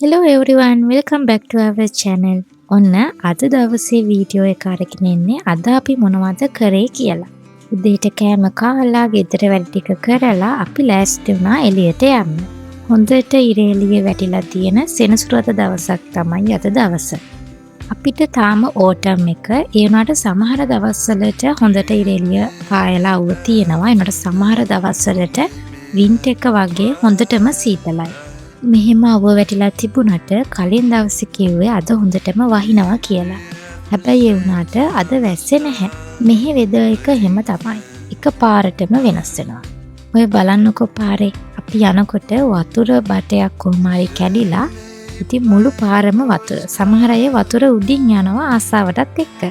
Hello everyone, welcome back to our channel. ඔන්න අද දවසේ වීඩියෝ එක අරගෙන ඉන්නේ අද අපි මොනවද කරේ කියලා. උදේට කෑම කාලා ගෙදර වැඩ ටික කරලා අපි ලෑස්ති වුණා එළියට යන්න. හොඳට ඉර එළිය වැටිලා තියෙන සෙනසුරාදා දවසක් තමයි අද දවස. අපිට තාම ඕටම් එක ඒ වුණාට සමහර දවස්වලට හොඳට ඉර එළිය පායලා අවුව තියෙනවා. ඒ වුණාට සමහර දවස්වලට වින්ටර් එක වගේ හොඳටම සීතලයි. මෙහෙම අවුව වැටිලා තිබුණට කලින් දවසේ කිව්වේ අද හොඳටම වහිනවා කියලා. හැබැයි ඒ වුණාට අද වැස්සේ නැහැ. මෙහි වෙදර් එක හැම තමයි. එක පාරටම වෙනස් වෙනවා. ඔය බලන්නකෝ පාරේ අපි යනකොට වතුර බටයක් කොහොම හරි කැඩිලා ඉතින් මුළු පාරම වතුර. සමහර අය වතුර උඩින් යනවා ආසාවටත් එක්ක.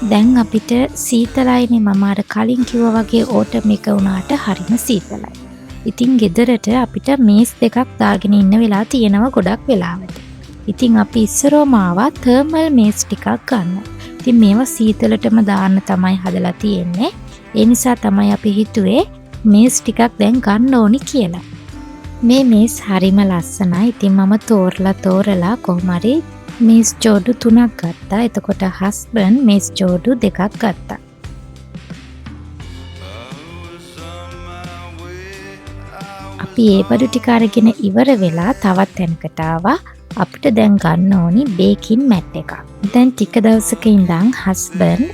දැන් අපිට සීතලයිනේ මම අර කලින් කිව්වා වගේ ඕටම් එක වුණාට හරිම සීතලයි. ඉතින් ගෙදරට අපිට මේස් දෙකක් දාගෙන ඉන්න වෙලා තියෙනවා ගොඩක් වෙලාවට. ඉතින් අපි ඉස්සරෝම ආවා තර්මල් මේස් ටිකක් ගන්න. ඉතින් මේවා සීතලටම දාන්න තමයි හදලා තියෙන්නේ. ඒ නිසා තමයි අපි හිතුවේ මේස් ටිකක් දැන් ගන්න ඕනි කියලා. මේ මේස් හරිම ලස්සනයි. ඉතින් මම තෝරලා කොහොම හරි මේස් ජෝඩු 3ක් ගත්තා. එතකොට හස්බන්ඩ් මේස් ජෝඩු 2ක් ගත්තා. අපි ඒ බඩු ටික අරගෙන ඉවර වෙලා තවත් තැනකට ආවා. අපිට දැන් ගන්න ඕනි බේකින් මැට් එකක්. දැන් ටික දවසක ඉඳන් හස්බන්ඩ්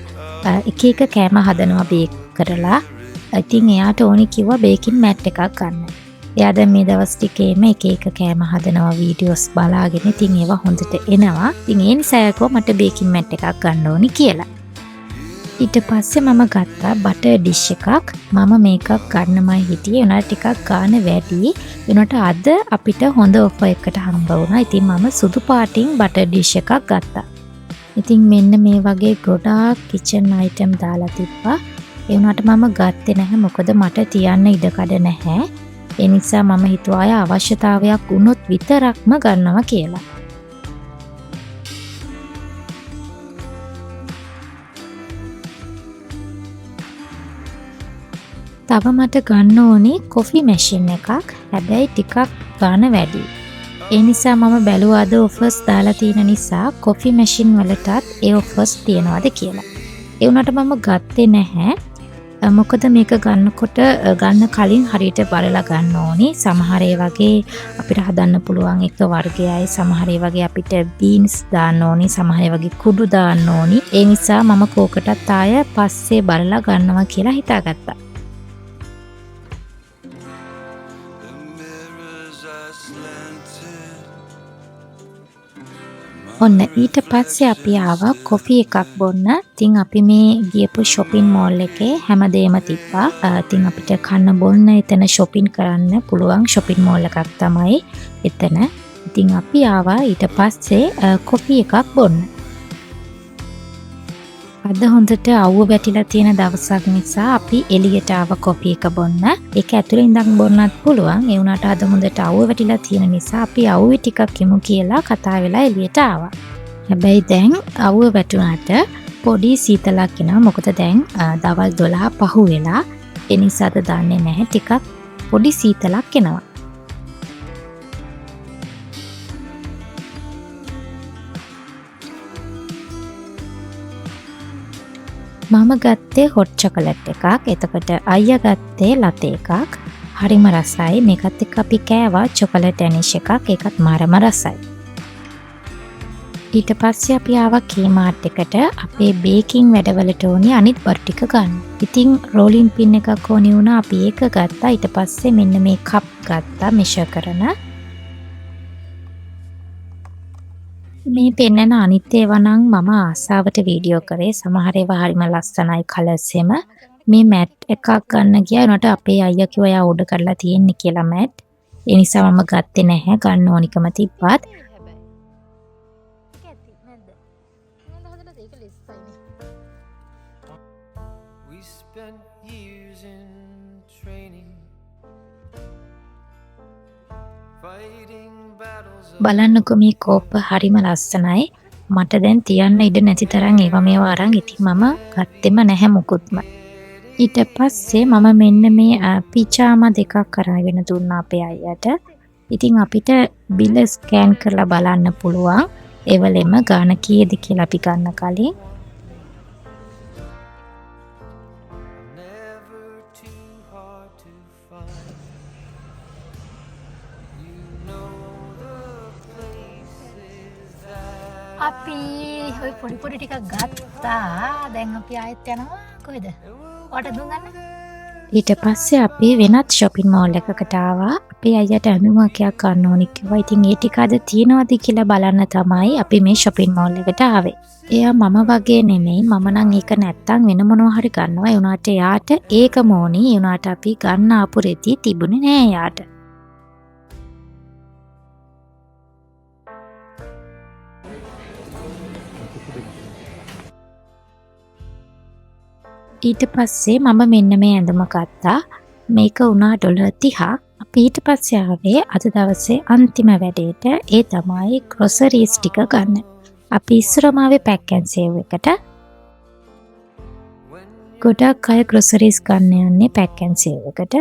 එක එක කෑම හදනවා බේක් කරලා. ඉතින් එයාට ඕනි කිව්වා බේකින් මැට් එකක් ගන්න. එයා දැන් මේ දවස් ටිකේම එක එක කෑම හදනවා වීඩියෝස් බලාගෙන. ඉතින් ඒවා හොඳට එනවා. ඉතින් ඒ නිසා මට බේකින් මැට් එකක් ගන්න ඕනි කියලා. ඊට පස්සේ මම ගත්තා බටර් ඩිෂ් එකක්. මම මේකක් ගන්නමයි හිටියේ. උනාට ටිකක් ගාන වැඩි. වෙනකොට අද අපිට හොඳ ඔෆර් එකකට හම්බ වුණා. ඉතින් මම සුදු පාටින් බටර් ඩිෂ් එකක් ගත්තා. ඉතින් මෙන්න මේ වගේ ගොඩාක් කිචන් අයිටම් දාලා තිබ්බා. ඒ වුණාට මම ගත්තේ නැහැ. මොකද මට තියන්න ඉඩකඩ නැහැ. ඒ නිසා මම හිතුවා අවශ්‍යතාවයක් වුණොත් විතරක්ම ගන්නවා කියලා. තව මට ගන්න ඕනේ කොෆි මැෂින් එකක්. හැබැයි ටිකක් ගාන වැඩි. ඒ නිසා මම බැලුවා අද ඔෆර්ස් දාලා තියෙන නිසා කොෆි මැෂින් වලටත් ඒ ඔෆර්ස් තියනවාද කියලා. ඒ වුණාට මම ගත්තේ නැහැ. මොකද මේක ගන්නකොට ගන්න කලින් හරියට බලලා ගන්න ඕනි. සමහර ඒ වගේ අපිට හදන්න පුළුවන් එක වර්ගයයි. සමහර ඒ වගේ අපිට බීන්ස් දාන්න ඕනි. සමහර ඒ වගේ කුඩු දාන්න ඕනි. ඒ නිසා මම කෝකටත් ආය පස්සේ බලලා ගන්නවා කියලා හිතාගත්තා. ඔන්න ඊට පස්සේ අපි ආවා කොෆි එකක් බොන්න. ඉතින් අපි මේ ගියපු shopping mall එකේ හැමදේම තිබ්බා. ඉතින් අපිට කන්න බොන්න එතන shopping කරන්න පුළුවන් shopping mall එකක් තමයි එතන. ඉතින් අපි ආවා ඊට පස්සේ කොෆි එකක් බොන්න. අද හොඳට අවුව වැටිලා තියෙන දවසක් නිසා අපි එළියට ආවා කොෆි එක බොන්න. ඒක ඇතුලේ ඉඳන් බොන්නත් පුළුවන්. ඒ වුණාට අද හොඳට අවුව වැටිලා තියෙන නිසා අපි අවුවේ ටිකක් යමු කියලා කතා වෙලා එළියට ආවා. හැබැයි දැන් අවුව වැටුණාට පොඩි සීතලක් එනවා. මොකද දැන් දවල් 12 පහු වෙලා. ඒ නිසාද දන්නේ නැහැ ටිකක් පොඩි සීතලක් එනවා. මම ගත්තේ හොට් චොකලට් එකක්. එතකොට අයියා ගත්තේ ලතේ එකක්. හරිම රසයි. මේකත් එක්ක අපි කෑවා චොකලට් ඇනිෂ් එකක්. ඒකත් මාරම රසයි. ඊට පස්සේ අපි ආවා කීමාර්ට් එකට අපේ බේකින් වැඩවලට ඕනි අනිත් බර ටික ගන්න. ඉතින් රෝලින් පින් එකක් ඕනි වුණා. අපි ඒක ගත්තා. ඊට පස්සේ මෙන්න මේ කප් ගත්තා මෙෂර් කරන. මේ පෙන්නන අනිත් ඒවා නම් මම ආසාවට වීඩියෝ කරේ. සමහර ඒවා හරිම ලස්සනයි කලර්ස් එම. මේ මැට් එකක් ගන්න ගියා. උනට අපේ අයියා කිව්වා එයා ඕඩර් කරලා තියෙන්නේ කියලා මැට්. ඒ නිසා මම ගත්තේ නැහැ. ගන්න ඕනිකම තිබ්බත්. බලන්නකො මේ කෝප්ප හරිම ලස්සනයි. මට දැන් තියන්න ඉඩ නැති තරම් ඒවා මේවා අරන් ඉතින් මම ගත්තෙම නැහැ මුකුත්ම. ඊට පස්සේ මම මෙන්න මේ පිජාමා දෙකක් කරගෙන දුන්නා අපේ අයියට. ඉතින් අපිට බිල ස්කෑන් කරලා බලන්න පුළුවන්. ඒවලෙම ගාන කීයද කියලා අපි ගන්න කලින්. අපි ඔය පොඩි පොඩි ටිකක් ගත්තා. දැන් අපි ආයෙත් යනවා කොහෙද? ඔයාට දුම් ගන්න. ඊට පස්සේ අපි වෙනත් shopping mall එකකට ආවා. අපේ අයියට ඇඳුමක් ගන්න ඕනි කිව්වා. ඉතින් ඒ ටික අද තියනවද කියලා බලන්න තමයි අපි මේ shopping mall එකට ආවේ. එයා මම වගේ නෙමෙයි. මම නම් ඒක නැත්තම් වෙන මොනවා හරි ගන්නවා. ඒ උනාට එයාට ඒකම ඕනි. ඒ උනාට අපි ගන්න ආපු රෙදි තිබුණේ නෑ එයාට. ඊට පස්සේ මම මෙන්න මේ ඇඳුම ගත්තා. මේක වුණා $30ක්. අපි ඊට පස්සේ ආවේ අද දවසේ අන්තිම වැඩේට. ඒ තමයි groceries ටික ගන්න. අපි ඉස්සරම ආවේ pack and save එකට. ගොඩක් අය groceries ගන්න යන්නේ pack and save එකට.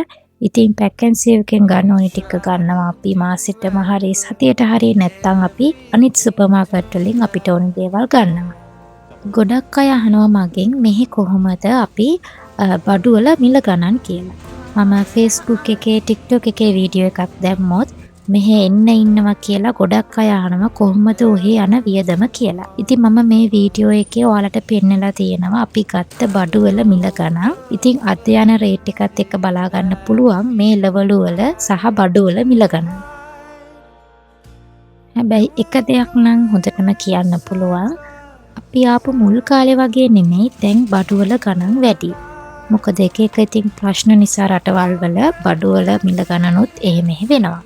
ඉතින් pack and save එකෙන් ගන්න ඕනි ටික ගන්නවා අපි මාසෙටම හරි සතියට හරි නැත්නම් අපි අනිත් සුපර් මාකට් වලින් අපිට ඕන දේවල් ගන්නවා. ගොඩක් අය අහනවා මගෙන් මෙහි කොහොමද අපි බඩු වල මිල ගණන් කියලා. මම Facebook එකේ TikTok එකේ වීඩියෝ එකක් දැම්මොත් මෙහෙ එන්න ඉන්නවා කියලා ගොඩක් අය අහනවා කොහොමද ඔහේ යන වියදම කියලා. ඉතින් මම මේ වීඩියෝ එකේ ඔයාලට පෙන්නලා තියෙනවා අපි ගත්ත බඩු වල මිල ගණන්. ඉතින් අද යන රේට් එකත් එක්ක බලා ගන්න පුළුවන් මේ ලෙවල් වල සහ බඩු වල මිල ගණන්. හැබැයි එක දෙයක් නම් හොඳටම කියන්න පුළුවන්. අපි ආපු මුල් කාලේ වගේ නෙමෙයි දැන් බඩුවල ගණන් වැඩි. මොකද එක ඉතින් ප්‍රශ්න නිසා රටවල් වල බඩුවල මිල ගණනුත් එහෙම වෙනවා.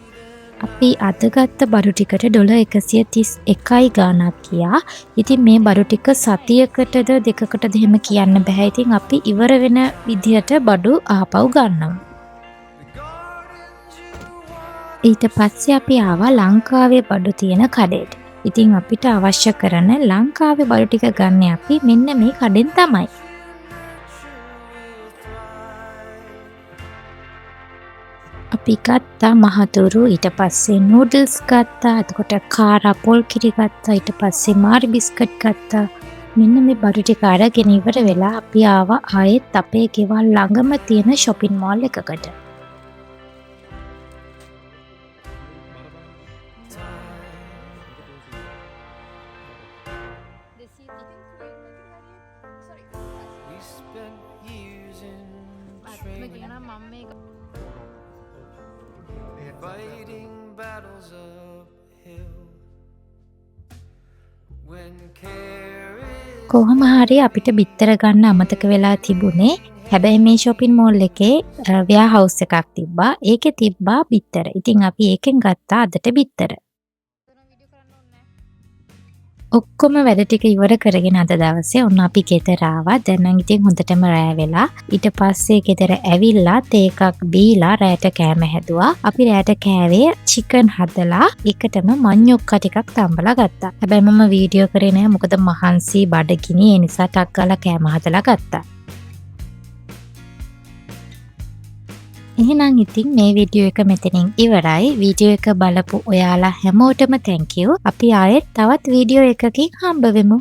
අපි අද ගත්ත බඩු ටිකට $131යි ගාණක් කියා. ඉතින් මේ බඩු ටික සතියකටද දෙකකටද එහෙම කියන්න බෑ. ඉතින් අපි ඉවර වෙන විදියට බඩු ආපහු ගන්නවා. ඊට පස්සේ අපි ආවා ලංකාවේ බඩු තියෙන කඩේට. ඉතින් අපිට අවශ්‍ය කරන ලංකාවේ බඩු ටික ගන්න අපි මෙන්න මේ කඩෙන් තමයි. අපි ගත්තා මහතුරු, ඊට පස්සේ නූඩල්ස් ගත්තා, එතකොට කාරා පොල් කිරි ගත්තා, ඊට පස්සේ මාරි බිස්කට් ගත්තා. මෙන්න මේ බඩු ටික අරගෙන ඉවර වෙලා අපි ආවා ආයෙත් අපේ ගෙවල් ළඟම තියෙන shopping mall එකකට. කොහොම හරි අපිට බිත්තර ගන්න අමතක වෙලා තිබුණේ. හැබැයි මේ shopping mall එකේ warehouse එකක් තිබ්බා. ඒකේ තිබ්බා බිත්තර. ඉතින් අපි ඒකෙන් ගත්තා අදට බිත්තර. ඔක්කොම වැඩ ටික ඉවර කරගෙන අද දවසේ ඔන්න අපි ගෙදර ආවා. දැන් නම් ඉතින් හොඳටම රෑ වෙලා. ඊට පස්සේ ගෙදර ඇවිල්ලා තේ එකක් බීලා රෑට කෑම හැදුවා. අපි රෑට කෑවේ චිකන් හදලා එකටම මඤ්ඤොක්කා ටිකක් තම්බලා ගත්තා. හැබැයි මම වීඩියෝ කරේ නෑ මොකද මහන්සි බඩගිනි. ඒ නිසා ටක් ගාලා කෑම හදලා ගත්තා. එහෙනම් ඉතින් මේ වීඩියෝ එක මෙතනින් ඉවරයි. වීඩියෝ එක බලපු ඔයාලා හැමෝටම thank you. අපි ආයෙත් තවත් වීඩියෝ එකකින් හම්බ වෙමු.